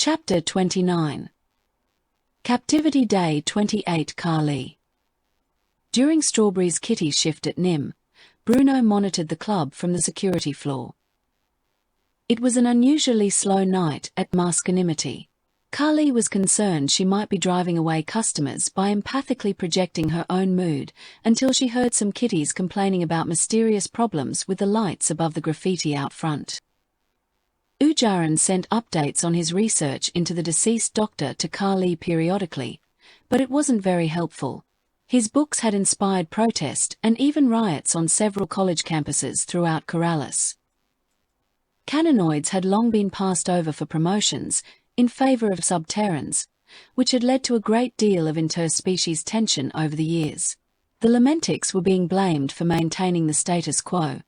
Chapter 29. Captivity Day 28. Carly. During Strawberry's kitty shift at NIM, Bruno monitored the club from the security floor. It was an unusually slow night at Masculinity. Carly was concerned she might be driving away customers by empathically projecting her own mood until she heard some kitties complaining about mysterious problems with the lights above the graffiti out front. Ujaran sent updates on his research into the deceased doctor to Carly periodically, but it wasn't very helpful. His books had inspired protest and even riots on several college campuses throughout Corrales. Canonoids had long been passed over for promotions in favor of subterrans, which had led to a great deal of interspecies tension over the years. The Lamentics were being blamed for maintaining the status quo,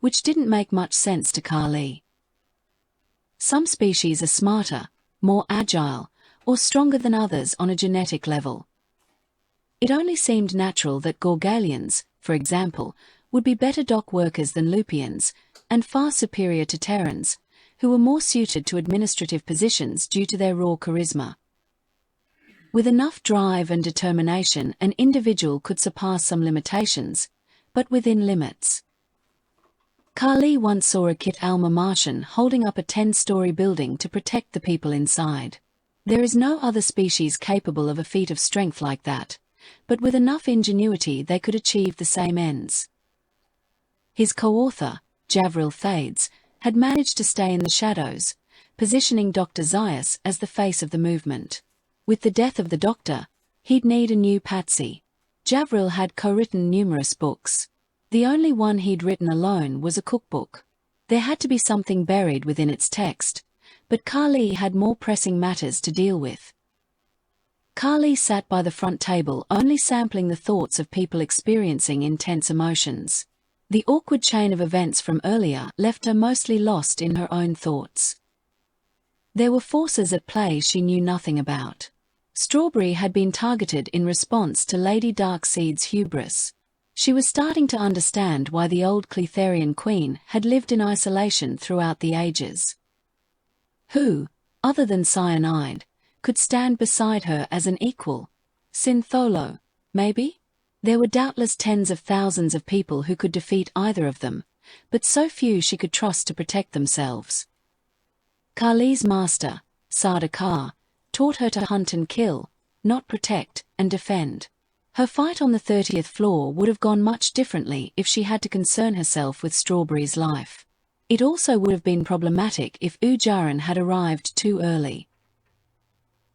which didn't make much sense to Carly. Some species are smarter, more agile, or stronger than others on a genetic level. It only seemed natural that Gorgalians, for example, would be better dock workers than Lupians, and far superior to Terrans, who were more suited to administrative positions due to their raw charisma. With enough drive and determination, an individual could surpass some limitations, but within limits. Carly once saw a Kit Alma Martian holding up a 10-story building to protect the people inside. There is no other species capable of a feat of strength like that, but with enough ingenuity they could achieve the same ends. His co-author, Javril Thades, had managed to stay in the shadows, positioning Dr. Zaius as the face of the movement. With the death of the doctor, he'd need a new patsy. Javril had co-written numerous books. The only one he'd written alone was a cookbook. There had to be something buried within its text, but Carly had more pressing matters to deal with. Carly sat by the front table only sampling the thoughts of people experiencing intense emotions. The awkward chain of events from earlier left her mostly lost in her own thoughts. There were forces at play she knew nothing about. Strawberry had been targeted in response to Lady Darkseid's hubris. She was starting to understand why the old Cletherian queen had lived in isolation throughout the ages. Who, other than Cyanide, could stand beside her as an equal? Syntholo, maybe? There were doubtless tens of thousands of people who could defeat either of them, but so few she could trust to protect themselves. Carly's master, Sardaukar, taught her to hunt and kill, not protect and defend. Her fight on the 30th floor would have gone much differently if she had to concern herself with Strawberry's life. It also would have been problematic if Ujaran had arrived too early.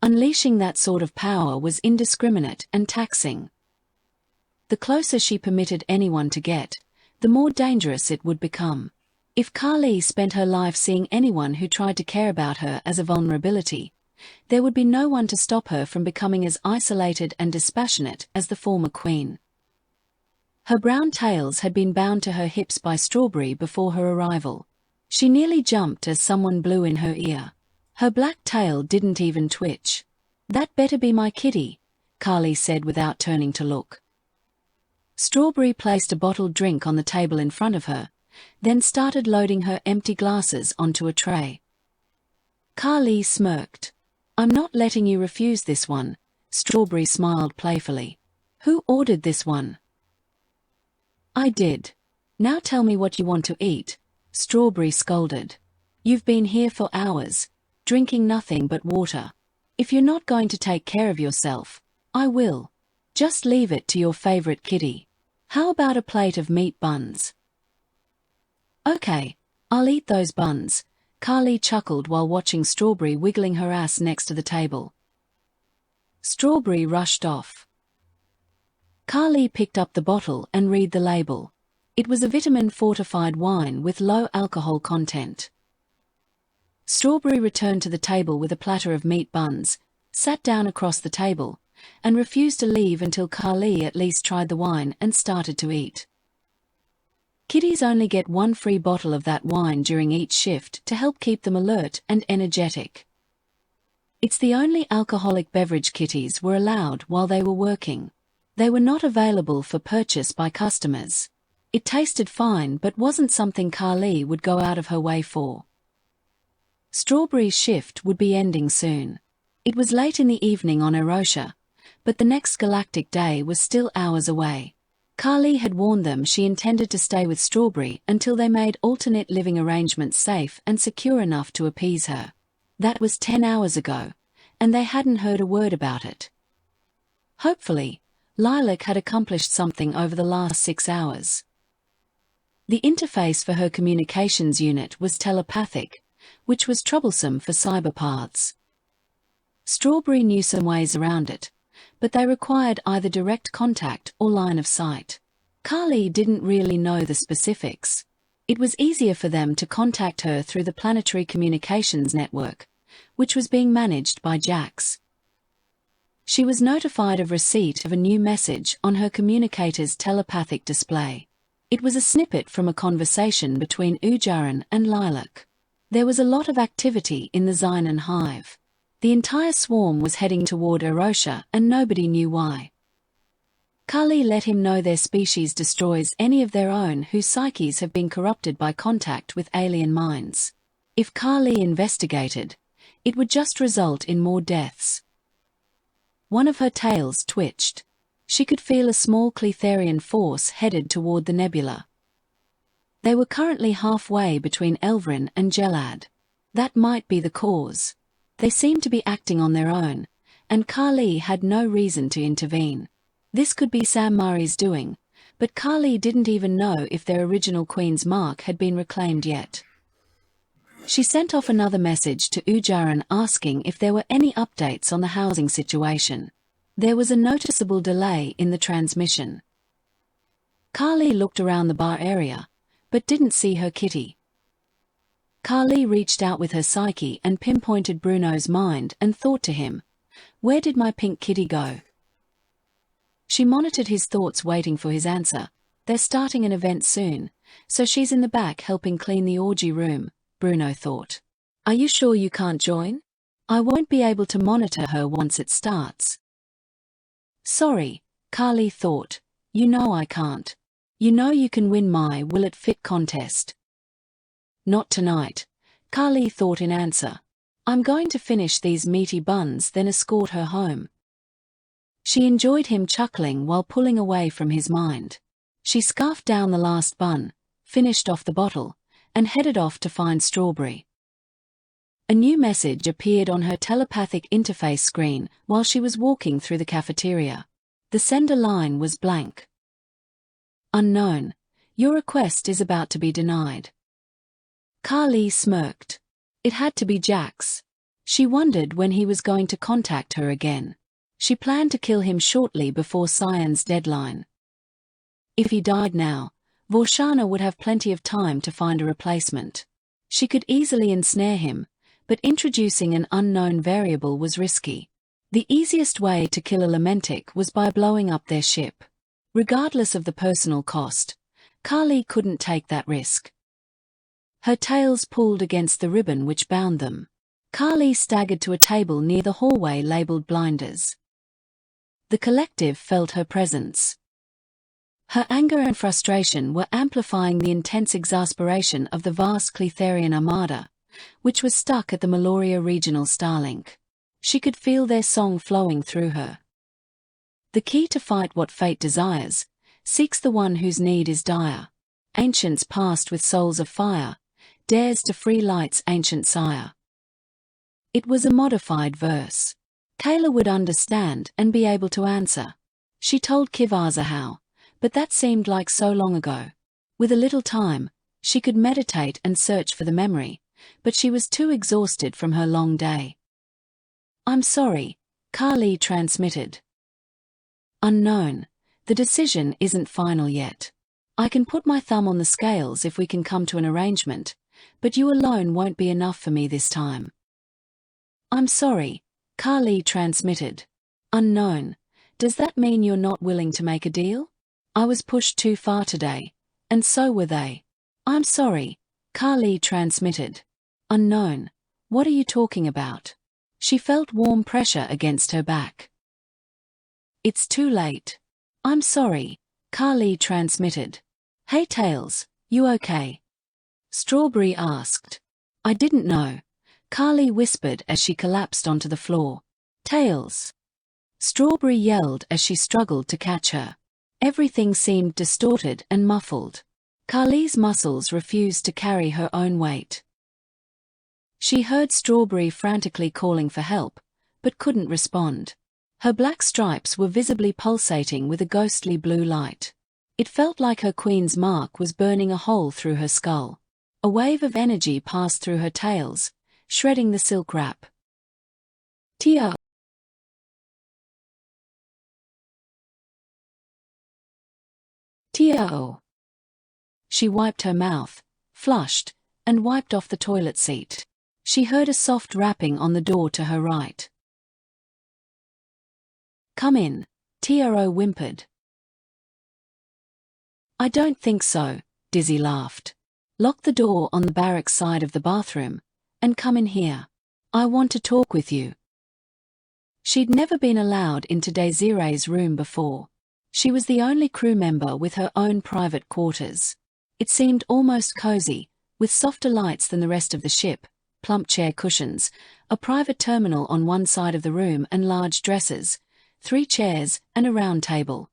Unleashing that sort of power was indiscriminate and taxing. The closer she permitted anyone to get, the more dangerous it would become. If Carly spent her life seeing anyone who tried to care about her as a vulnerability, there would be no one to stop her from becoming as isolated and dispassionate as the former queen. Her brown tails had been bound to her hips by Strawberry before her arrival. She nearly jumped as someone blew in her ear. Her black tail didn't even twitch. "That better be my kitty," Carly said without turning to look. Strawberry placed a bottled drink on the table in front of her, then started loading her empty glasses onto a tray. Carly smirked. "I'm not letting you refuse this one," Strawberry smiled playfully. "Who ordered this one?" "I did. Now tell me what you want to eat," Strawberry scolded. "You've been here for hours, drinking nothing but water. If you're not going to take care of yourself, I will. Just leave it to your favorite kitty. How about a plate of meat buns?" "Okay, I'll eat those buns," Carly chuckled while watching Strawberry wiggling her ass next to the table. Strawberry rushed off. Carly picked up the bottle and read the label. It was a vitamin-fortified wine with low alcohol content. Strawberry returned to the table with a platter of meat buns, sat down across the table, and refused to leave until Carly at least tried the wine and started to eat. Kitties only get one free bottle of that wine during each shift to help keep them alert and energetic. It's the only alcoholic beverage kitties were allowed while they were working. They were not available for purchase by customers. It tasted fine but wasn't something Carly would go out of her way for. Strawberry's shift would be ending soon. It was late in the evening on Erosha, but the next galactic day was still hours away. Carly had warned them she intended to stay with Strawberry until they made alternate living arrangements safe and secure enough to appease her. That was 10 hours ago, and they hadn't heard a word about it. Hopefully, Lilac had accomplished something over the last 6 hours. The interface for her communications unit was telepathic, which was troublesome for cyberpaths. Strawberry knew some ways around it, but they required either direct contact or line of sight. Carly didn't really know the specifics. It was easier for them to contact her through the planetary communications network, which was being managed by Jax. She was notified of receipt of a new message on her communicator's telepathic display. It was a snippet from a conversation between Ujaran and Lilac. There was a lot of activity in the Xynon hive. The entire swarm was heading toward Erosha and nobody knew why. Carly let him know their species destroys any of their own whose psyches have been corrupted by contact with alien minds. If Carly investigated, it would just result in more deaths. One of her tails twitched. She could feel a small Cletherian force headed toward the nebula. They were currently halfway between Elvrin and Gelad. That might be the cause. They seemed to be acting on their own, and Carly had no reason to intervene. This could be Sam Mari's doing, but Carly didn't even know if their original Queen's mark had been reclaimed yet. She sent off another message to Ujaran asking if there were any updates on the housing situation. There was a noticeable delay in the transmission. Carly looked around the bar area, but didn't see her kitty. Carly reached out with her psyche and pinpointed Bruno's mind and thought to him, "Where did my pink kitty go?" She monitored his thoughts waiting for his answer. They're starting an event soon, so she's in the back helping clean the orgy room, Bruno thought. Are you sure you can't join? I won't be able to monitor her once it starts. Sorry, Carly thought. You know I can't. You know you can win my Will It Fit contest. Not tonight, Carly thought in answer. I'm going to finish these meaty buns then escort her home. She enjoyed him chuckling while pulling away from his mind. She scarfed down the last bun, finished off the bottle, and headed off to find Strawberry. A new message appeared on her telepathic interface screen while she was walking through the cafeteria. The sender line was blank. Unknown, your request is about to be denied. Carly smirked. It had to be Jax. She wondered when he was going to contact her again. She planned to kill him shortly before Cyan's deadline. If he died now, Vorshana would have plenty of time to find a replacement. She could easily ensnare him, but introducing an unknown variable was risky. The easiest way to kill a Lamentic was by blowing up their ship. Regardless of the personal cost, Carly couldn't take that risk. Her tails pulled against the ribbon which bound them. Carly staggered to a table near the hallway labeled blinders. The collective felt her presence. Her anger and frustration were amplifying the intense exasperation of the vast Cletherian armada, which was stuck at the Meloria Regional Starlink. She could feel their song flowing through her. The key to fight what fate desires, seeks the one whose need is dire. Ancients passed with souls of fire, dares to free light's ancient sire. It was a modified verse. Kayla would understand and be able to answer. She told Kivaza how, but that seemed like so long ago. With a little time, she could meditate and search for the memory, but she was too exhausted from her long day. I'm sorry, Carly transmitted. Unknown, the decision isn't final yet. I can put my thumb on the scales if we can come to an arrangement, but you alone won't be enough for me this time. I'm sorry, Carly transmitted. Unknown, does that mean you're not willing to make a deal? I was pushed too far today, and so were they. I'm sorry, Carly transmitted. Unknown, what are you talking about? She felt warm pressure against her back. It's too late. I'm sorry, Carly transmitted. Hey Tails, you okay? Strawberry asked. I didn't know. Carly whispered as she collapsed onto the floor. Tails! Strawberry yelled as she struggled to catch her. Everything seemed distorted and muffled. Carly's muscles refused to carry her own weight. She heard Strawberry frantically calling for help, but couldn't respond. Her black stripes were visibly pulsating with a ghostly blue light. It felt like her queen's mark was burning a hole through her skull. A wave of energy passed through her tails, shredding the silk wrap. Tia! Tia! She wiped her mouth, flushed, and wiped off the toilet seat. She heard a soft rapping on the door to her right. Come in, Tro whimpered. I don't think so, Dizzy laughed. Lock the door on the barracks side of the bathroom, and come in here. I want to talk with you. She'd never been allowed into Desiree's room before. She was the only crew member with her own private quarters. It seemed almost cozy, with softer lights than the rest of the ship, plump chair cushions, a private terminal on one side of the room and large dressers, 3 chairs, and a round table.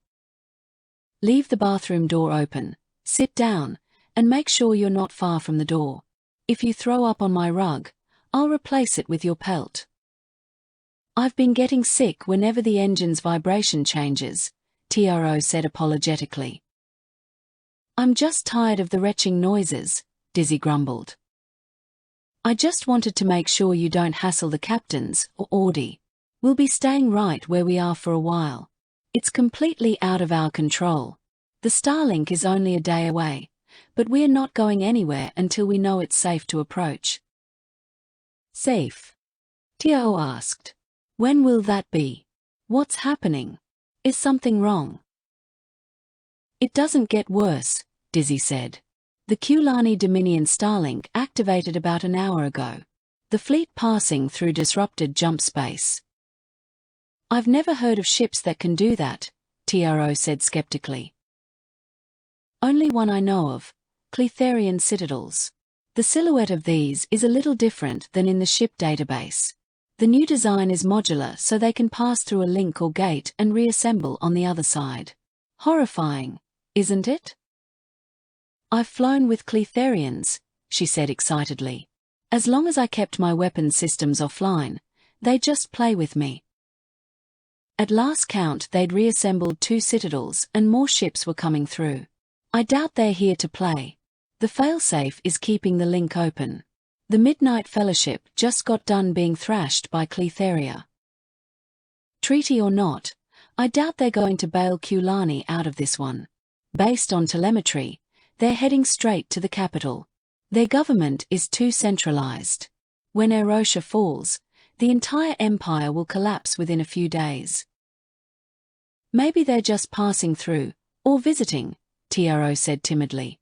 Leave the bathroom door open, sit down, and make sure you're not far from the door. If you throw up on my rug, I'll replace it with your pelt. I've been getting sick whenever the engine's vibration changes, Tro said apologetically. I'm just tired of the retching noises, Dizzy grumbled. I just wanted to make sure you don't hassle the captains or Audie. We'll be staying right where we are for a while. It's completely out of our control. The Starlink is only a day away, but we're not going anywhere until we know it's safe to approach. Safe? Tio asked. When will that be? What's happening? Is something wrong? It doesn't get worse, Dizzy said. The Kulani Dominion Starlink activated about an hour ago. The fleet passing through disrupted jump space. I've never heard of ships that can do that, Tro said skeptically. Only one I know of, Cletherian Citadels. The silhouette of these is a little different than in the ship database. The new design is modular so they can pass through a link or gate and reassemble on the other side. Horrifying, isn't it? I've flown with Cletherians, she said excitedly. As long as I kept my weapon systems offline, they just play with me. At last count they'd reassembled 2 citadels and more ships were coming through. I doubt they're here to play. The failsafe is keeping the link open. The Midnight Fellowship just got done being thrashed by Cletheria. Treaty or not, I doubt they're going to bail Kulani out of this one. Based on telemetry, they're heading straight to the capital. Their government is too centralized. When Erosha falls, the entire empire will collapse within a few days. Maybe they're just passing through, or visiting, Tro said timidly.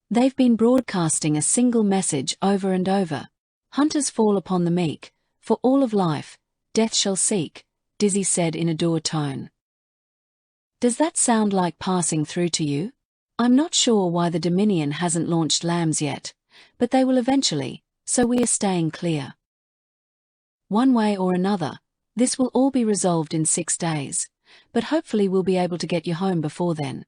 They've been broadcasting a single message over and over. Hunters fall upon the meek, for all of life, death shall seek, Dizzy said in a dour tone. Does that sound like passing through to you? I'm not sure why the Dominion hasn't launched lambs yet, but they will eventually, so we are staying clear. One way or another, this will all be resolved in 6 days, but hopefully we'll be able to get you home before then.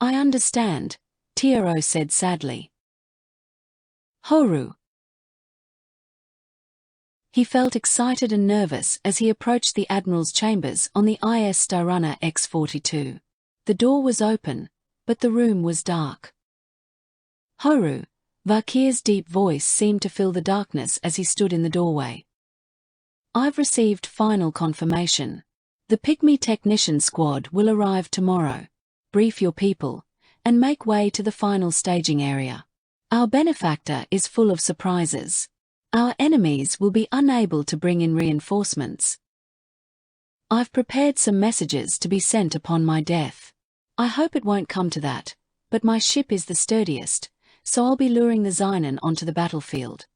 I understand, Tro said sadly. Horu. He felt excited and nervous as he approached the Admiral's chambers on the IS Starrunner X-42. The door was open, but the room was dark. Horu, Vakir's deep voice seemed to fill the darkness as he stood in the doorway. I've received final confirmation. The Pygmy Technician Squad will arrive tomorrow. Brief your people, and make way to the final staging area. Our benefactor is full of surprises. Our enemies will be unable to bring in reinforcements. I've prepared some messages to be sent upon my death. I hope it won't come to that, but my ship is the sturdiest, so I'll be luring the Xynon onto the battlefield.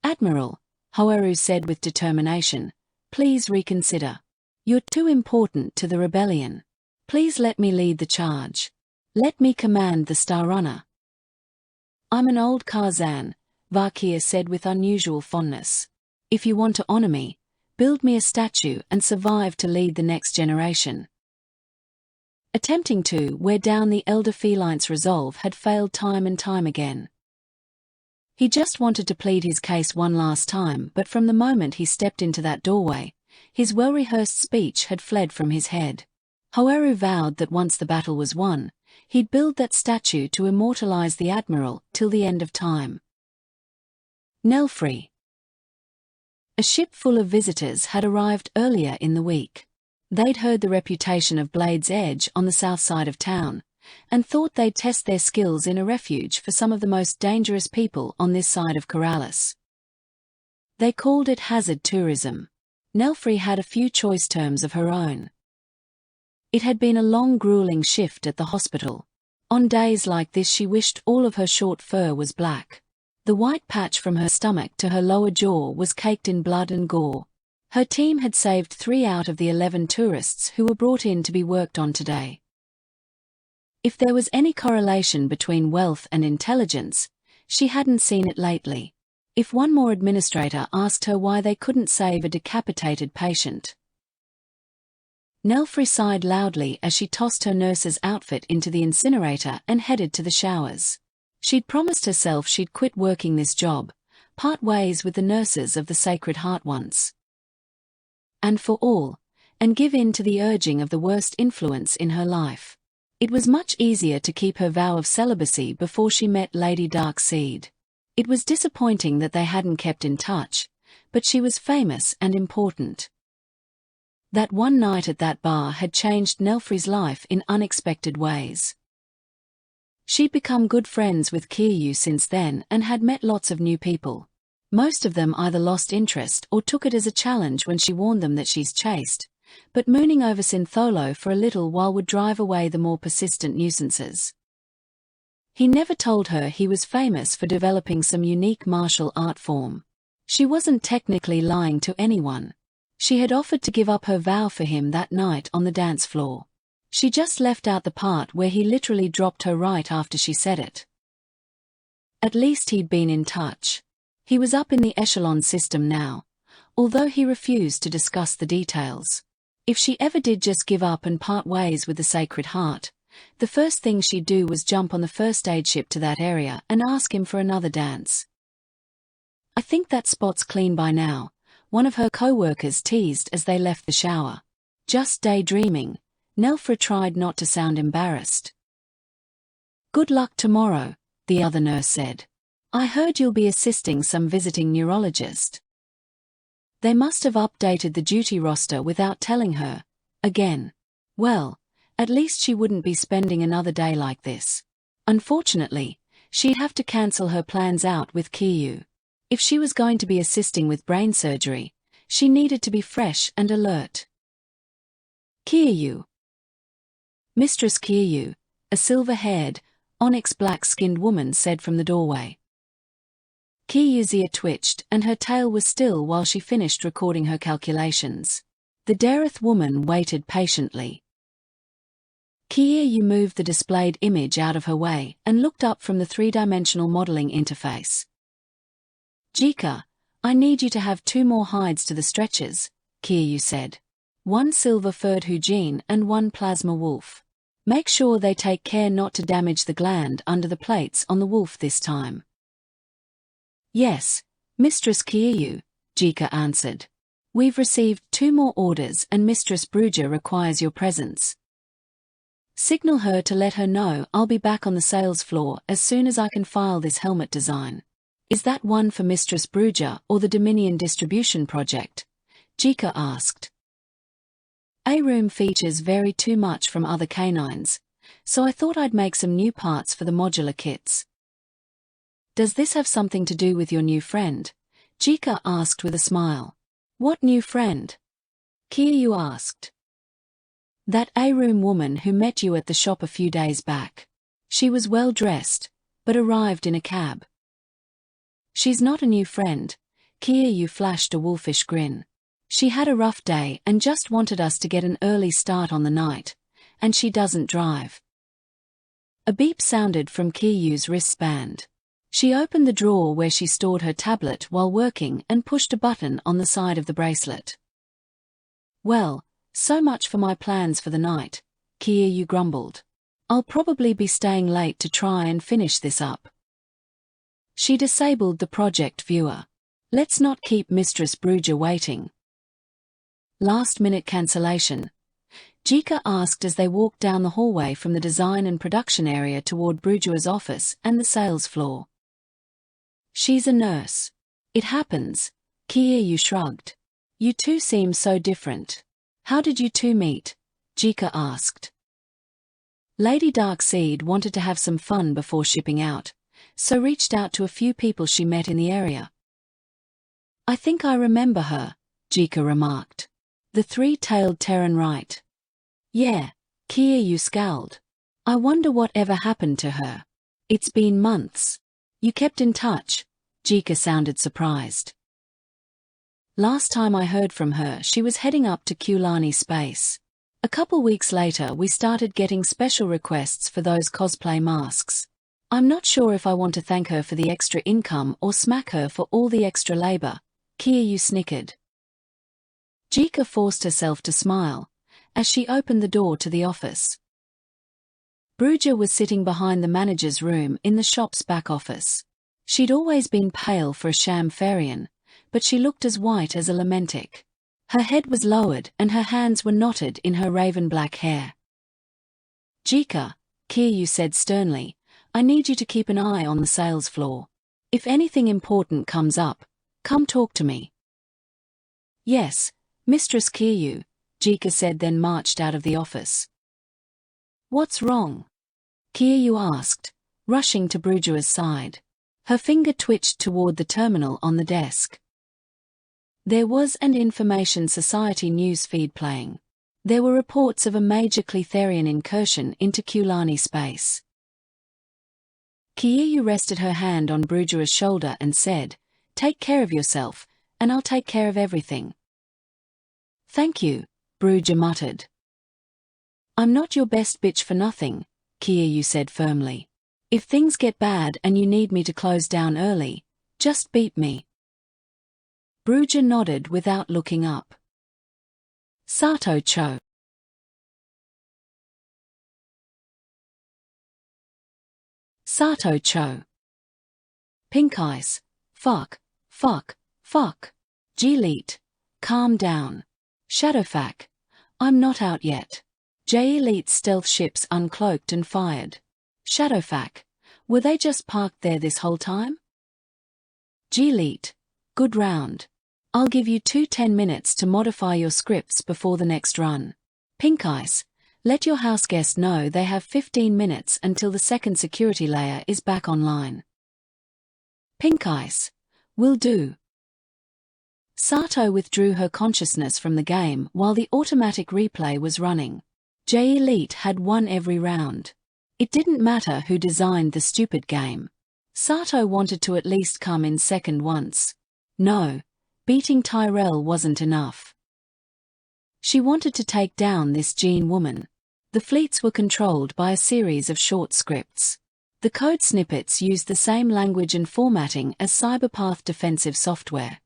Admiral, Hoaru said with determination, please reconsider. You're too important to the rebellion. Please let me lead the charge. Let me command the Starrunner. I'm an old Karzan, Varkia said with unusual fondness. If you want to honor me, build me a statue and survive to lead the next generation. Attempting to wear down the elder feline's resolve had failed time and time again. He just wanted to plead his case one last time, but from the moment he stepped into that doorway, his well-rehearsed speech had fled from his head. Hoaru vowed that once the battle was won, he'd build that statue to immortalize the admiral till the end of time. Nelfree. A ship full of visitors had arrived earlier in the week. They'd heard the reputation of Blade's Edge on the south side of town, and thought they'd test their skills in a refuge for some of the most dangerous people on this side of Corrales. They called it hazard tourism. Nelfree had a few choice terms of her own. It had been a long, grueling shift at the hospital. On days like this she wished all of her short fur was black. The white patch from her stomach to her lower jaw was caked in blood and gore. Her team had saved 3 out of the 11 tourists who were brought in to be worked on today. If there was any correlation between wealth and intelligence, she hadn't seen it lately. If one more administrator asked her why they couldn't save a decapitated patient. Nelfree sighed loudly as she tossed her nurse's outfit into the incinerator and headed to the showers. She'd promised herself she'd quit working this job, part ways with the nurses of the Sacred Heart once. And for all, and give in to the urging of the worst influence in her life. It was much easier to keep her vow of celibacy before she met Lady Darkseid. It was disappointing that they hadn't kept in touch, but she was famous and important. That one night at that bar had changed Nelfree's life in unexpected ways. She'd become good friends with Kiryu since then and had met lots of new people. Most of them either lost interest or took it as a challenge when she warned them that she's chaste, but mooning over Syntholo for a little while would drive away the more persistent nuisances. He never told her he was famous for developing some unique martial art form. She wasn't technically lying to anyone. She had offered to give up her vow for him that night on the dance floor. She just left out the part where he literally dropped her right after she said it. At least he'd been in touch. He was up in the echelon system now, although he refused to discuss the details. If she ever did just give up and part ways with the Sacred Heart, the first thing she'd do was jump on the first aid ship to that area and ask him for another dance. "I think that spot's clean by now," one of her co-workers teased as they left the shower. Just daydreaming, Nelfree tried not to sound embarrassed. "Good luck tomorrow," the other nurse said. "I heard you'll be assisting some visiting neurologist." They must have updated the duty roster without telling her. Again. Well, at least she wouldn't be spending another day like this. Unfortunately, she'd have to cancel her plans out with Kiryu. If she was going to be assisting with brain surgery, she needed to be fresh and alert. Kiryu. Mistress Kiryu, a silver-haired, onyx-black-skinned woman said from the doorway. Kiryu's ear twitched and her tail was still while she finished recording her calculations. The Dareth woman waited patiently. Kiryu moved the displayed image out of her way and looked up from the three-dimensional modeling interface. "Jika, I need you to have 2 more hides to the stretchers," Kiryu said. 1 silver-furred Hujin and 1 plasma wolf. Make sure they take care not to damage the gland under the plates on the wolf this time. "Yes, Mistress Kiryu," Jika answered. "We've received 2 more orders and Mistress Bruja requires your presence. Signal her to let her know I'll be back on the sales floor as soon as I can file this helmet design." "Is that one for Mistress Bruja or the Dominion Distribution Project?" Jika asked. A-room features vary too much from other canines, so I thought I'd make some new parts for the modular kits. "Does this have something to do with your new friend?" Jika asked with a smile. "What new friend?" Kiryu asked. "That A-room woman who met you at the shop a few days back. She was well dressed, but arrived in a cab." "She's not a new friend," Kiryu flashed a wolfish grin. "She had a rough day and just wanted us to get an early start on the night, and she doesn't drive." A beep sounded from Kiryu's wristband. She opened the drawer where she stored her tablet while working and pushed a button on the side of the bracelet. "Well, so much for my plans for the night," Kiryu grumbled. "I'll probably be staying late to try and finish this up." She disabled the project viewer. "Let's not keep Mistress Bruja waiting." Last-minute cancellation, Jika asked as they walked down the hallway from the design and production area toward Bruja's office and the sales floor. "She's a nurse. It happens," Kiryu shrugged. "You two seem so different. How did you two meet?" Jika asked. Lady Darkseid wanted to have some fun before shipping out, so reached out to a few people she met in the area. "I think I remember her," Jika remarked. "The three-tailed Terran, right?" "Yeah," Kiryu scowled. "I wonder what ever happened to her. It's been months." "You kept in touch?" Jika sounded surprised. "Last time I heard from her, she was heading up to Kulani space. A couple weeks later we started getting special requests for those cosplay masks. I'm not sure if I want to thank her for the extra income or smack her for all the extra labor," Kiryu snickered. Jika forced herself to smile as she opened the door to the office. Bruja was sitting behind the manager's room in the shop's back office. She'd always been pale for a sham Farian, but she looked as white as a lamentic. Her head was lowered and her hands were knotted in her raven-black hair. "Jika," Kiryu said sternly, "I need you to keep an eye on the sales floor. If anything important comes up, come talk to me." "Yes, Mistress Kiryu," Jika said, then marched out of the office. "What's wrong?" Kiryu asked, rushing to Bruja's side. Her finger twitched toward the terminal on the desk. There was an Information Society news feed playing. There were reports of a major Cletherian incursion into Kulani space. Kiryu rested her hand on Bruja's shoulder and said, "Take care of yourself, and I'll take care of everything." "Thank you," Bruja muttered. "I'm not your best bitch for nothing," Kiryu said firmly. "If things get bad and you need me to close down early, just beat me." Bruja nodded without looking up. Sato Cho. Sato Cho. Pink Ice. Fuck. G-Elite. Calm down. Shadowfac. I'm not out yet. J-Elite's stealth ships uncloaked and fired. Shadowfac. Were they just parked there this whole time? G-Elite. Good round. I'll give you 10 minutes to modify your scripts before the next run. Pink Ice. Let your house guest know they have 15 minutes until the second security layer is back online. Pink Ice. Will do. Sato withdrew her consciousness from the game while the automatic replay was running. J-Elite had won every round. It didn't matter who designed the stupid game. Sato wanted to at least come in second once. No, beating Tyrell wasn't enough. She wanted to take down this Jean woman. The fleets were controlled by a series of short scripts. The code snippets used the same language and formatting as Cyberpath defensive software.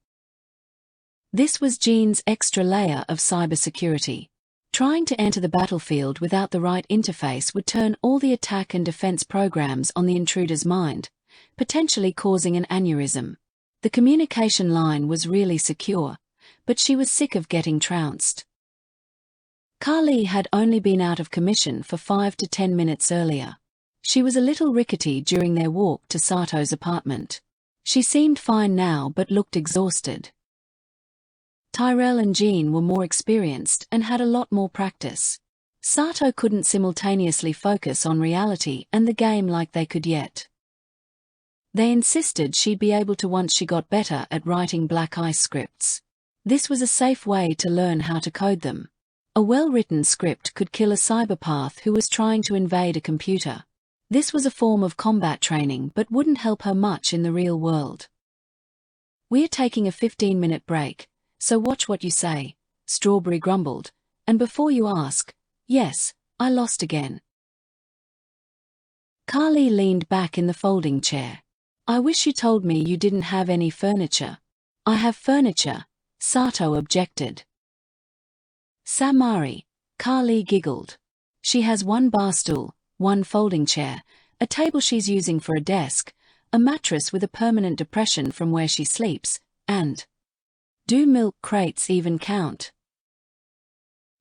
This was Jean's extra layer of cybersecurity. Trying to enter the battlefield without the right interface would turn all the attack and defense programs on the intruder's mind, potentially causing an aneurysm. The communication line was really secure, but she was sick of getting trounced. Kali had only been out of commission for 5 to 10 minutes earlier. She was a little rickety during their walk to Sato's apartment. She seemed fine now but looked exhausted. Tyrell and Jean were more experienced and had a lot more practice. Sato couldn't simultaneously focus on reality and the game like they could yet. They insisted she'd be able to once she got better at writing Black Ice scripts. This was a safe way to learn how to code them. A well-written script could kill a cyberpath who was trying to invade a computer. This was a form of combat training but wouldn't help her much in the real world. "We're taking a 15-minute break, so watch what you say," Strawberry grumbled, "and before you ask, yes, I lost again." Kali leaned back in the folding chair. I wish you told me you didn't have any furniture. I have furniture, Sato objected. Samari, Carly giggled. She has one bar stool, one folding chair, a table she's using for a desk, a mattress with a permanent depression from where she sleeps, and... Do milk crates even count?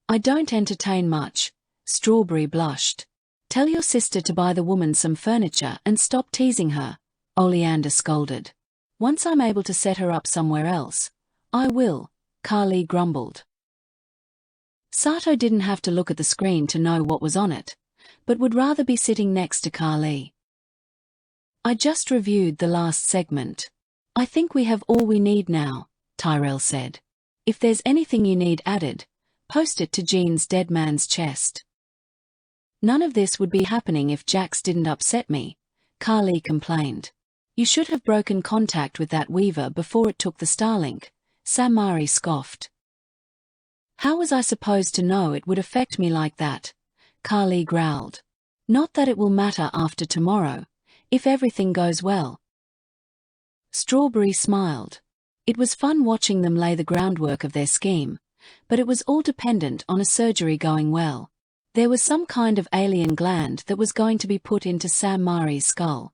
I don't entertain much, Strawberry blushed. Tell your sister to buy the woman some furniture and stop teasing her, Oleander scolded. Once I'm able to set her up somewhere else, I will, Carly grumbled. Sato didn't have to look at the screen to know what was on it, but would rather be sitting next to Carly. I just reviewed the last segment. I think we have all we need now, Tyrell said. If there's anything you need added, post it to Jean's dead man's chest. None of this would be happening if Jax didn't upset me, Carly complained. You should have broken contact with that Weaver before it took the Starlink, Samari scoffed. How was I supposed to know it would affect me like that? Carly growled. Not that it will matter after tomorrow, if everything goes well. Strawberry smiled. It was fun watching them lay the groundwork of their scheme, but it was all dependent on a surgery going well. There was some kind of alien gland that was going to be put into Samari's skull.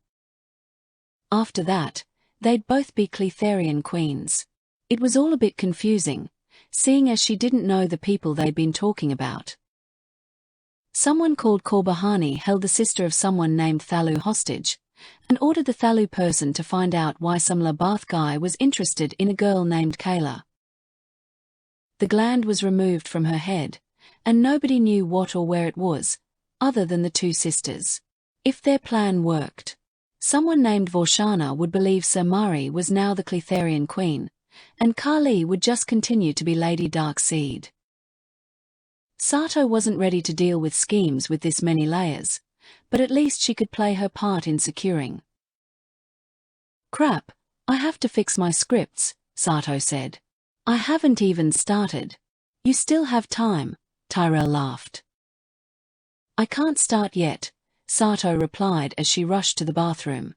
After that, they'd both be Cletherian queens. It was all a bit confusing, seeing as she didn't know the people they'd been talking about. Someone called Corbahani held the sister of someone named Thalu hostage, and ordered the Thalu person to find out why some Labath guy was interested in a girl named Kayla. The gland was removed from her head, and nobody knew what or where it was, other than the two sisters. If their plan worked, someone named Vorshana would believe Samari was now the Cletherian queen, and Carly would just continue to be Lady Darkseid. Sato wasn't ready to deal with schemes with this many layers, but at least she could play her part in securing. Crap, I have to fix my scripts, Sato said. I haven't even started. You still have time, Tyrell laughed. I can't start yet, Sato replied as she rushed to the bathroom.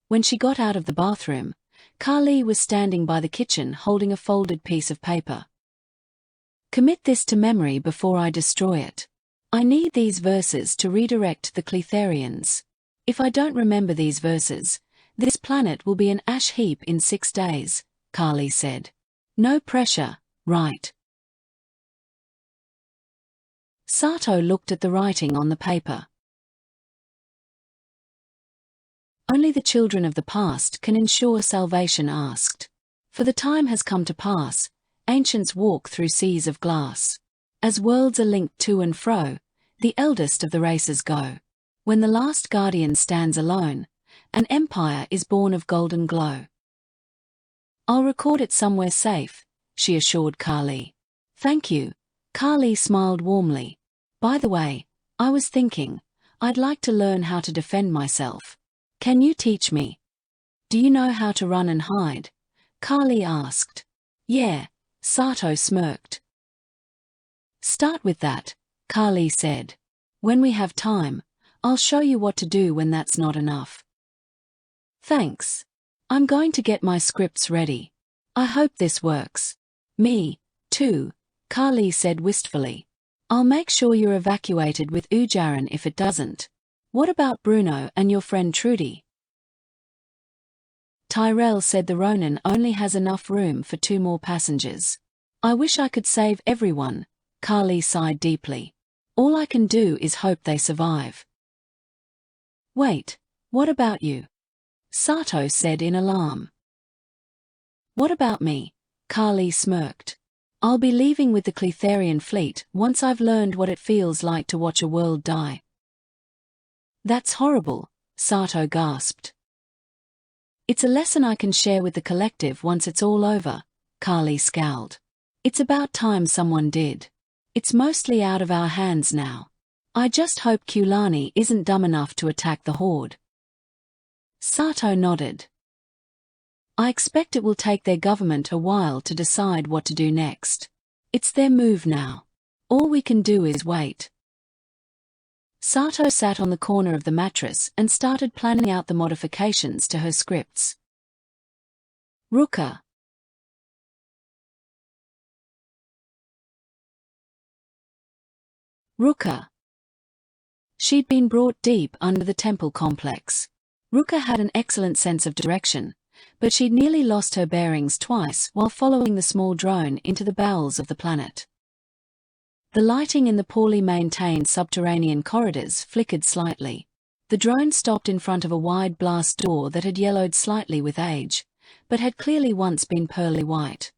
When she got out of the bathroom, Carly was standing by the kitchen holding a folded piece of paper. Commit this to memory before I destroy it. I need these verses to redirect the Cletherians. If I don't remember these verses, this planet will be an ash heap in 6 days, Carly said. No pressure, right? Sato looked at the writing on the paper. Only the children of the past can ensure salvation asked. For the time has come to pass, ancients walk through seas of glass. As worlds are linked to and fro, the eldest of the races go. When the last guardian stands alone, an empire is born of golden glow. I'll record it somewhere safe, she assured Carly. Thank you, Carly smiled warmly. By the way, I was thinking, I'd like to learn how to defend myself. Can you teach me? Do you know how to run and hide? Carly asked. Yeah, Sato smirked. Start with that, Carly said. When we have time, I'll show you what to do when that's not enough. Thanks. I'm going to get my scripts ready. I hope this works. Me, too, Carly said wistfully. I'll make sure you're evacuated with Ujaran if it doesn't. What about Bruno and your friend Trudy? Tyrell said the Ronin only has enough room for 2 more passengers. I wish I could save everyone, Carly sighed deeply. All I can do is hope they survive. Wait, what about you? Sato said in alarm. What about me? Carly smirked. I'll be leaving with the Cletherian fleet once I've learned what it feels like to watch a world die. That's horrible, Sato gasped. It's a lesson I can share with the collective once it's all over, Carly scowled. It's about time someone did. It's mostly out of our hands now. I just hope Kulani isn't dumb enough to attack the Horde. Sato nodded. I expect it will take their government a while to decide what to do next. It's their move now. All we can do is wait. Sato sat on the corner of the mattress and started planning out the modifications to her scripts. Ruka. Ruka. She'd been brought deep under the temple complex. Ruka had an excellent sense of direction, but she'd nearly lost her bearings twice while following the small drone into the bowels of the planet. The lighting in the poorly maintained subterranean corridors flickered slightly. The drone stopped in front of a wide blast door that had yellowed slightly with age, but had clearly once been pearly white.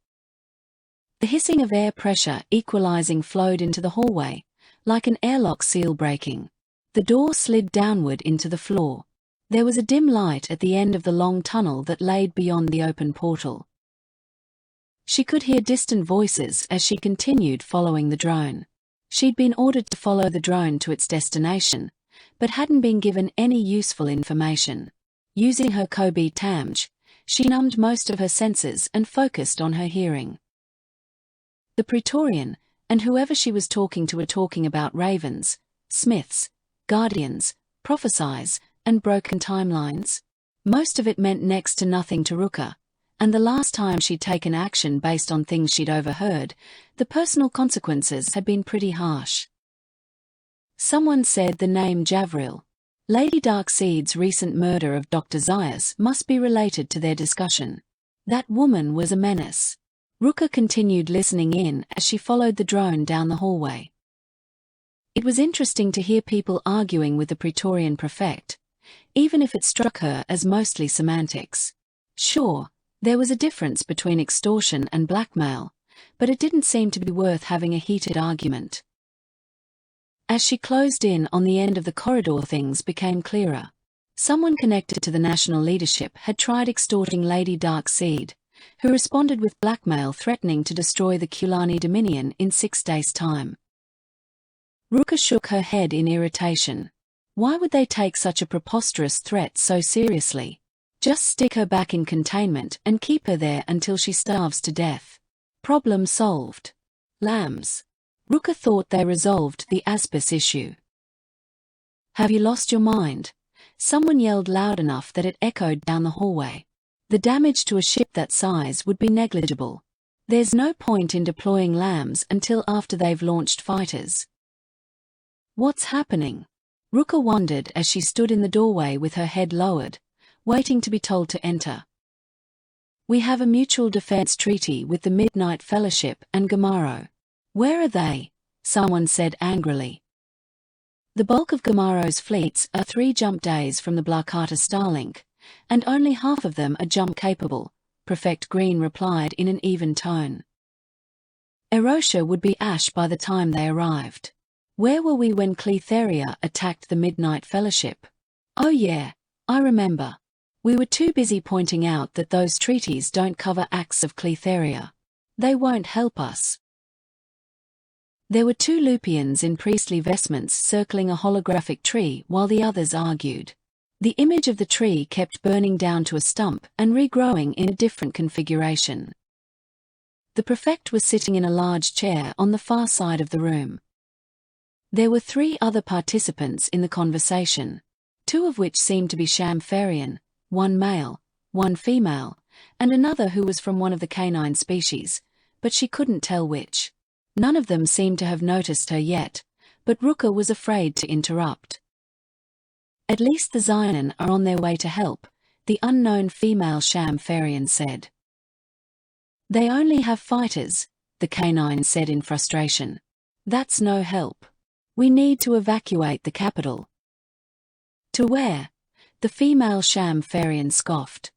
The hissing of air pressure equalizing flowed into the hallway, like an airlock seal breaking. The door slid downward into the floor. There was a dim light at the end of the long tunnel that laid beyond the open portal. She could hear distant voices as she continued following the drone. She'd been ordered to follow the drone to its destination, but hadn't been given any useful information. Using her Kobe Tamj, she numbed most of her senses and focused on her hearing. The Praetorian, and whoever she was talking to, were talking about ravens, smiths, guardians, prophesies, and broken timelines. Most of it meant next to nothing to Ruka, and the last time she'd taken action based on things she'd overheard, the personal consequences had been pretty harsh. Someone said the name Javril. Lady Darkseid's recent murder of Dr. Zaius must be related to their discussion. That woman was a menace. Ruka continued listening in as she followed the drone down the hallway. It was interesting to hear people arguing with the Praetorian prefect, even if it struck her as mostly semantics. Sure, there was a difference between extortion and blackmail, but it didn't seem to be worth having a heated argument. As she closed in on the end of the corridor, things became clearer. Someone connected to the national leadership had tried extorting Lady Darkseid, who responded with blackmail, threatening to destroy the Kulani Dominion in 6 days' time. Ruka shook her head in irritation. Why would they take such a preposterous threat so seriously? Just stick her back in containment and keep her there until she starves to death. Problem solved. Lambs. Ruka thought they resolved the Aspis issue. Have you lost your mind? Someone yelled loud enough that it echoed down the hallway. The damage to a ship that size would be negligible. There's no point in deploying lambs until after they've launched fighters. What's happening? Ruka wondered as she stood in the doorway with her head lowered, waiting to be told to enter. We have a mutual defense treaty with the Midnight Fellowship and Gamaro. Where are they? Someone said angrily. The bulk of Gamaro's fleets are 3 jump days from the Blarkata Starlink, and only half of them are jump-capable, Prefect Green replied in an even tone. Erosha would be ash by the time they arrived. Where were we when Cletheria attacked the Midnight Fellowship? Oh yeah, I remember. We were too busy pointing out that those treaties don't cover acts of Cletheria. They won't help us. There were 2 Lupians in priestly vestments circling a holographic tree while the others argued. The image of the tree kept burning down to a stump and regrowing in a different configuration. The prefect was sitting in a large chair on the far side of the room. There were 3 other participants in the conversation, 2 of which seemed to be Shamfarian, 1 male, 1 female, and another who was from one of the canine species, but she couldn't tell which. None of them seemed to have noticed her yet, but Ruka was afraid to interrupt. At least the Xionin are on their way to help, the unknown female Shamfarian said. They only have fighters, the canine said in frustration. That's no help. We need to evacuate the capital. To where? The female Shamfarian scoffed.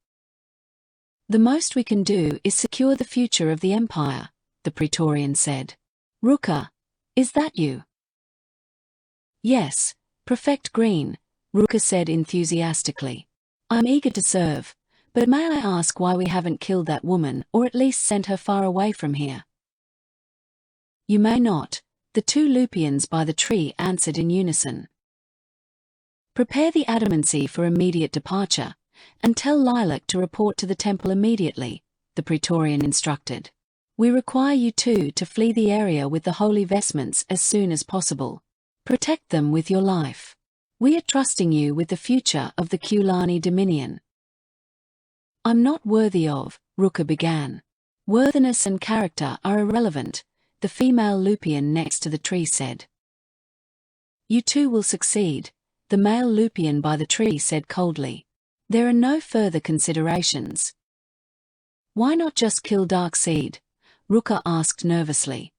The most we can do is secure the future of the Empire, the Praetorian said. Ruka, is that you? Yes, Prefect Green, Ruka said enthusiastically. I'm eager to serve, but may I ask why we haven't killed that woman or at least sent her far away from here? You may not, the 2 Lupians by the tree answered in unison. Prepare the adamancy for immediate departure, and tell Lilac to report to the temple immediately, the Praetorian instructed. We require you 2 to flee the area with the holy vestments as soon as possible. Protect them with your life. We are trusting you with the future of the Kulani Dominion. I'm not worthy of, Ruka began. Worthiness and character are irrelevant, the female Lupian next to the tree said. You too will succeed, the male Lupian by the tree said coldly. There are no further considerations. Why not just kill Darkseid? Ruka asked nervously.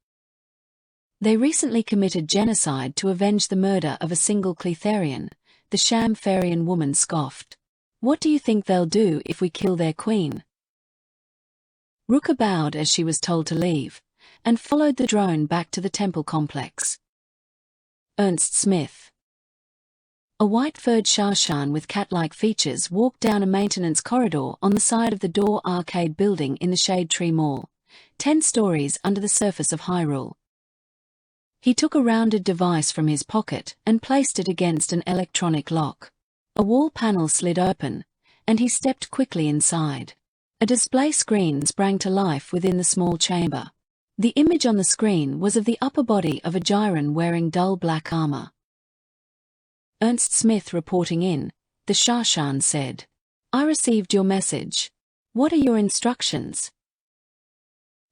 They recently committed genocide to avenge the murder of a single Cletharian, the sham Farian woman scoffed. What do you think they'll do if we kill their queen? Ruka bowed as she was told to leave, and followed the drone back to the temple complex. Ernst Smith. A white-furred Sharshan with cat-like features walked down a maintenance corridor on the side of the Door Arcade building in the Shade Tree Mall, 10 stories under the surface of Hyrule. He took a rounded device from his pocket and placed it against an electronic lock. A wall panel slid open, and he stepped quickly inside. A display screen sprang to life within the small chamber. The image on the screen was of the upper body of a Gyron wearing dull black armor. Ernst Smith reporting in, the Sharshan said. I received your message. What are your instructions?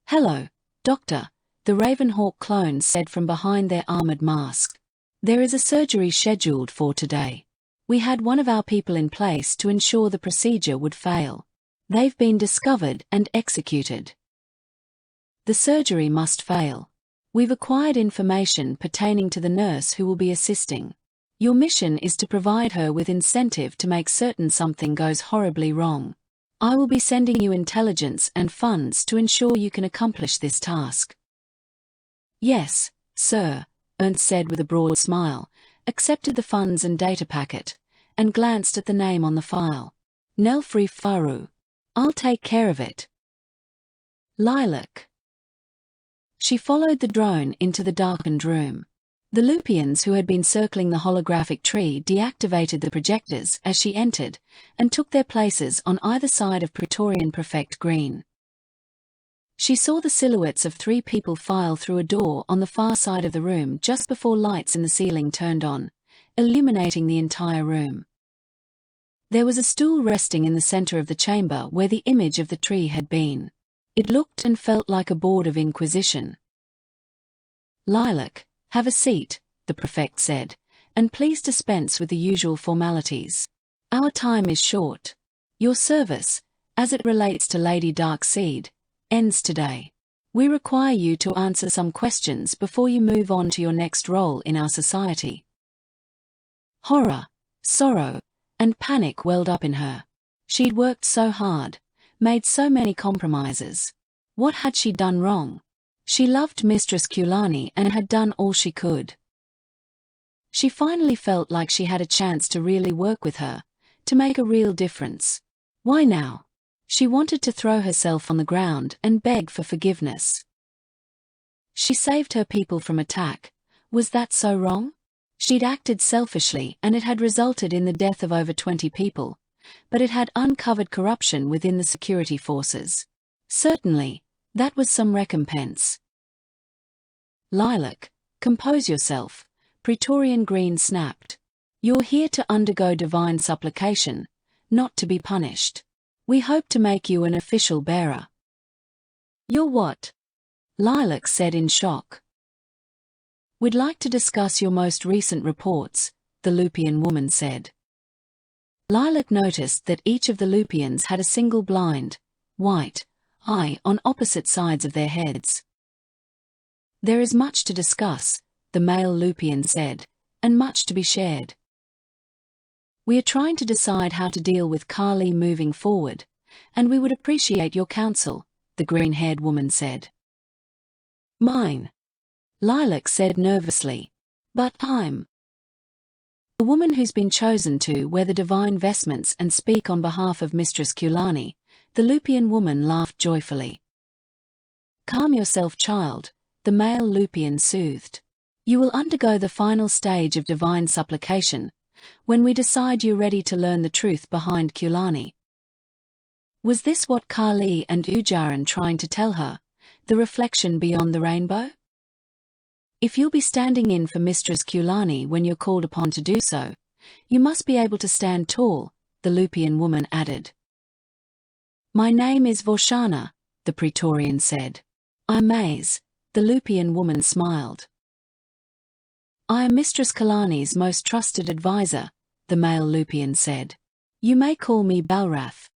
Hello, Doctor, the Ravenhawk clones said from behind their armored mask. There is a surgery scheduled for today. We had one of our people in place to ensure the procedure would fail. They've been discovered and executed. The surgery must fail. We've acquired information pertaining to the nurse who will be assisting. Your mission is to provide her with incentive to make certain something goes horribly wrong. I will be sending you intelligence and funds to ensure you can accomplish this task. Yes, sir, Ernst said with a broad smile, accepted the funds and data packet, and glanced at the name on the file. Nelfree Faru. I'll take care of it. Lilac. She followed the drone into the darkened room. The Lupians who had been circling the holographic tree deactivated the projectors as she entered, and took their places on either side of Praetorian Prefect Green. She saw the silhouettes of 3 people file through a door on the far side of the room just before lights in the ceiling turned on, illuminating the entire room. There was a stool resting in the center of the chamber where the image of the tree had been. It looked and felt like a board of inquisition. Lilac, have a seat, the prefect said, and please dispense with the usual formalities. Our time is short. Your service, as it relates to Lady Darkseid, ends today. We require you to answer some questions before you move on to your next role in our society. Horror, sorrow, and panic welled up in her. She'd worked so hard, made so many compromises. What had she done wrong? She loved Mistress Kulani and had done all she could. She finally felt like she had a chance to really work with her, to make a real difference. Why now? She wanted to throw herself on the ground and beg for forgiveness. She saved her people from attack. Was that so wrong? She'd acted selfishly and it had resulted in the death of over 20 people, but it had uncovered corruption within the security forces. Certainly, that was some recompense. Lilac, compose yourself, Praetorian Green snapped. You're here to undergo divine supplication, not to be punished. We hope to make you an official bearer. You're what? Lilac said in shock. We'd like to discuss your most recent reports, the Lupian woman said. Lilac noticed that each of the Lupians had a single blind, white, eye on opposite sides of their heads. There is much to discuss, the male Lupian said, and much to be shared. We are trying to decide how to deal with Kali moving forward, and we would appreciate your counsel, the green-haired woman said. Mine. Lilac said nervously. But I'm the woman who's been chosen to wear the divine vestments and speak on behalf of Mistress Kulani, the Lupian woman laughed joyfully. Calm yourself, child, the male Lupian soothed. You will undergo the final stage of divine supplication, when we decide you're ready to learn the truth behind Kulani. Was this what Kali and Ujaran trying to tell her, the reflection beyond the rainbow? If you'll be standing in for Mistress Kulani when you're called upon to do so, you must be able to stand tall, the Lupian woman added. My name is Vorshana, the Praetorian said. I'm Maze, the Lupian woman smiled. I am Mistress Kalani's most trusted advisor, the male Lupian said. You may call me Balrath.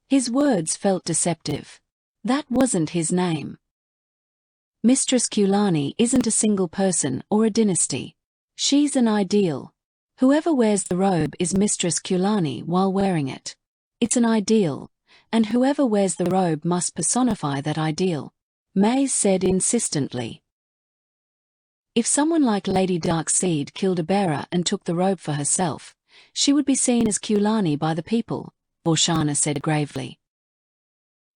His words felt deceptive. That wasn't his name. Mistress Kulani isn't a single person or a dynasty. She's an ideal. Whoever wears the robe is Mistress Kulani while wearing it. It's an ideal, and whoever wears the robe must personify that ideal, Maze said insistently. If someone like Lady Darkseid killed a bearer and took the robe for herself, she would be seen as Kulani by the people, Vorshana said gravely.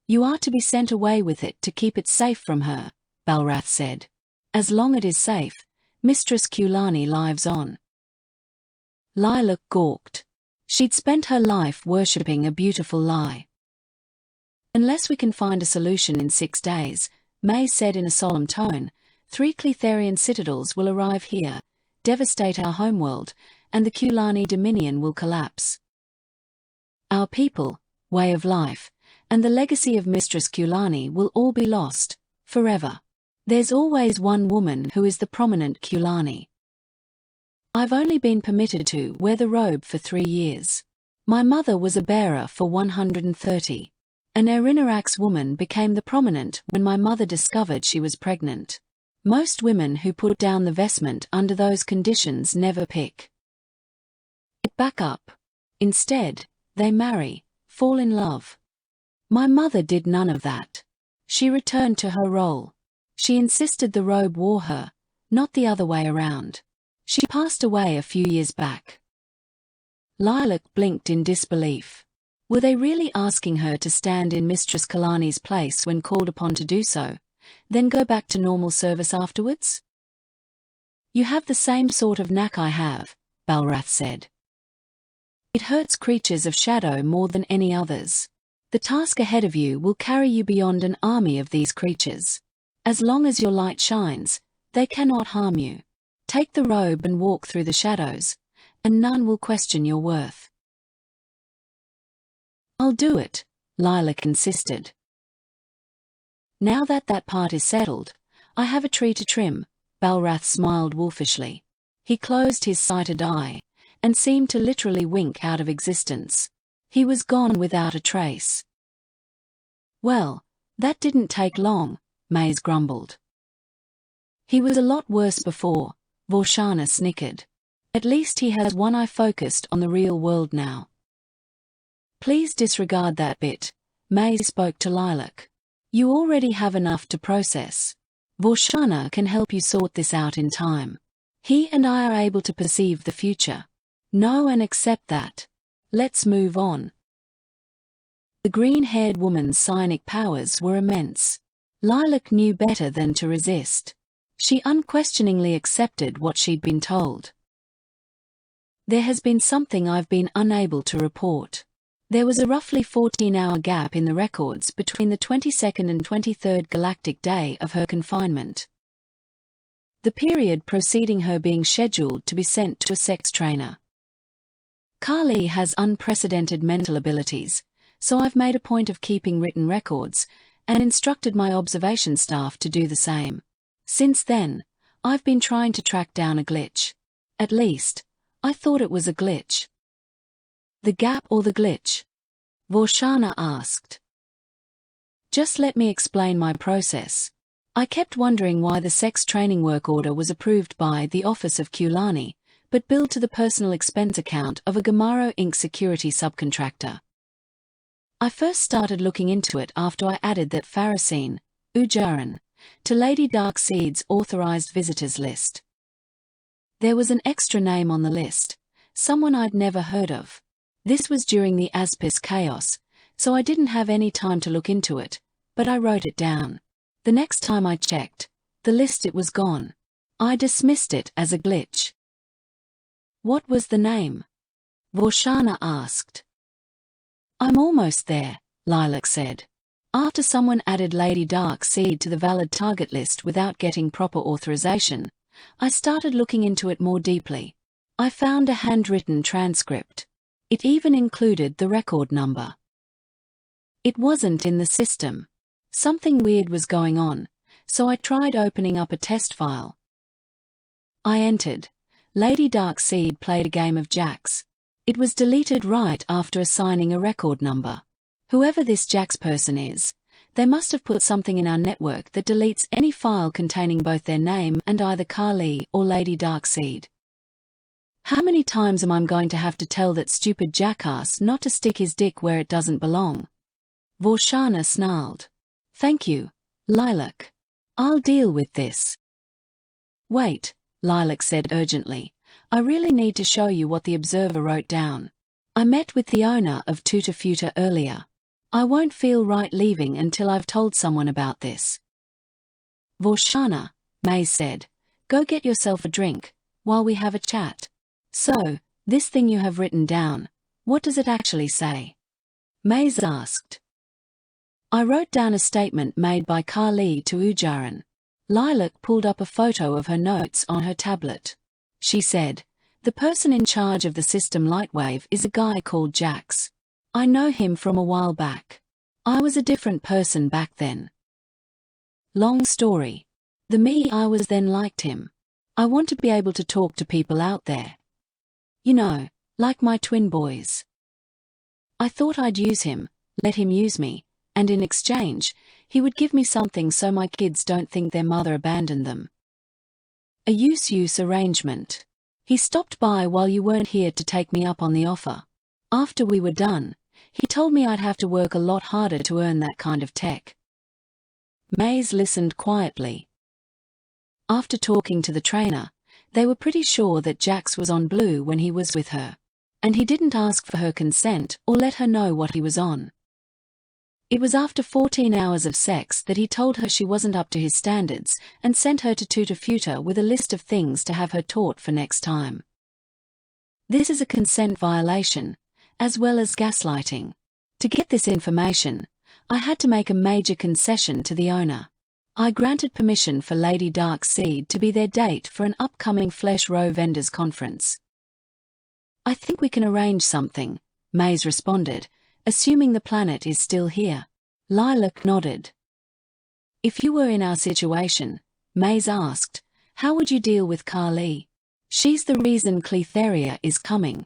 You are to be sent away with it to keep it safe from her, Balrath said. As long as it is safe, Mistress Kulani lives on. Lilac gawked. She'd spent her life worshipping a beautiful lie. Unless we can find a solution in 6 days, Maze said in a solemn tone, 3 Cletharian citadels will arrive here, devastate our homeworld, and the Kulani Dominion will collapse. Our people, way of life, and the legacy of Mistress Kulani will all be lost, forever. There's always one woman who is the prominent Kulani. I've only been permitted to wear the robe for 3 years. My mother was a bearer for 130. An Erinarax woman became the prominent when my mother discovered she was pregnant. Most women who put down the vestment under those conditions never pick it back up. Instead, they marry, fall in love. My mother did none of that. She returned to her role. She insisted the robe wore her, not the other way around. She passed away a few years back. Lilac blinked in disbelief. Were they really asking her to stand in Mistress Kalani's place when called upon to do so, then go back to normal service afterwards? You have the same sort of knack I have, Balrath said. It hurts creatures of shadow more than any others. The task ahead of you will carry you beyond an army of these creatures. As long as your light shines, they cannot harm you. Take the robe and walk through the shadows, and none will question your worth. I'll do it, Lilac insisted. Now that part is settled, I have a tree to trim, Balrath smiled wolfishly. He closed his sighted eye, and seemed to literally wink out of existence. He was gone without a trace. Well, that didn't take long, Maze grumbled. He was a lot worse before, Vorshana snickered. At least he has one eye focused on the real world now. Please disregard that bit, Maze spoke to Lilac. You already have enough to process. Vorshana can help you sort this out in time. He and I are able to perceive the future. Know and accept that. Let's move on. The green-haired woman's psionic powers were immense. Lilac knew better than to resist. She unquestioningly accepted what she'd been told. There has been something I've been unable to report. There was a roughly 14-hour gap in the records between the 22nd and 23rd galactic day of her confinement. The period preceding her being scheduled to be sent to a sex trainer. Kali has unprecedented mental abilities, so I've made a point of keeping written records, and instructed my observation staff to do the same. Since then, I've been trying to track down a glitch. At least, I thought it was a glitch. The gap or the glitch? Vorshana asked. Just let me explain my process. I kept wondering why the sex training work order was approved by the Office of Kulani, but billed to the personal expense account of a Gamaro Inc. security subcontractor. I first started looking into it after I added that Pharisine, Ujaran, to Lady Darkseid's authorized visitors list. There was an extra name on the list, someone I'd never heard of. This was during the Aspis chaos, so I didn't have any time to look into it, but I wrote it down. The next time I checked, the list it was gone. I dismissed it as a glitch. What was the name? Vorshana asked. I'm almost there, Lilac said. After someone added Lady Darkseid to the valid target list without getting proper authorization, I started looking into it more deeply. I found a handwritten transcript. It even included the record number. It wasn't in the system. Something weird was going on, so I tried opening up a test file. I entered. Lady Darkseid played a game of jacks. It was deleted right after assigning a record number. Whoever this jacks person is, they must have put something in our network that deletes any file containing both their name and either Kali or Lady Darkseid. How many times am I going to have to tell that stupid jackass not to stick his dick where it doesn't belong? Vorshana snarled. Thank you, Lilac. I'll deal with this. Wait, Lilac said urgently. I really need to show you what the Observer wrote down. I met with the owner of Tutafuta earlier. I won't feel right leaving until I've told someone about this. Vorshana, Maze said, go get yourself a drink, while we have a chat. So, this thing you have written down, what does it actually say? Maze asked. I wrote down a statement made by Kali to Ujaran. Lilac pulled up a photo of her notes on her tablet. She said, the person in charge of the system Lightwave is a guy called Jax. I know him from a while back. I was a different person back then. Long story. The me I was then liked him. I want to be able to talk to people out there. You know, like my twin boys. I thought I'd use him, let him use me, and in exchange, he would give me something so my kids don't think their mother abandoned them. A use-use arrangement. He stopped by while you weren't here to take me up on the offer. After we were done, he told me I'd have to work a lot harder to earn that kind of tech. Maze listened quietly. After talking to the trainer, they were pretty sure that Jax was on blue when he was with her, and he didn't ask for her consent or let her know what he was on. It was after 14 hours of sex that he told her she wasn't up to his standards and sent her to Tutafuta with a list of things to have her taught for next time. This is a consent violation, as well as gaslighting. To get this information, I had to make a major concession to the owner. I granted permission for Lady Darkseid to be their date for an upcoming Flesh Row Vendors Conference. I think we can arrange something, Maze responded, assuming the planet is still here. Lilac nodded. If you were in our situation, Maze asked, how would you deal with Kali? She's the reason Cletheria is coming.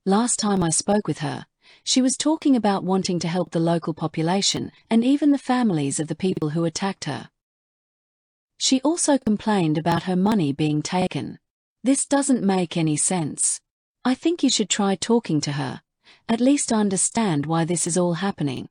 Last time I spoke with her, she was talking about wanting to help the local population and even the families of the people who attacked her. She also complained about her money being taken. This doesn't make any sense. I think you should try talking to her, at least understand why this is all happening.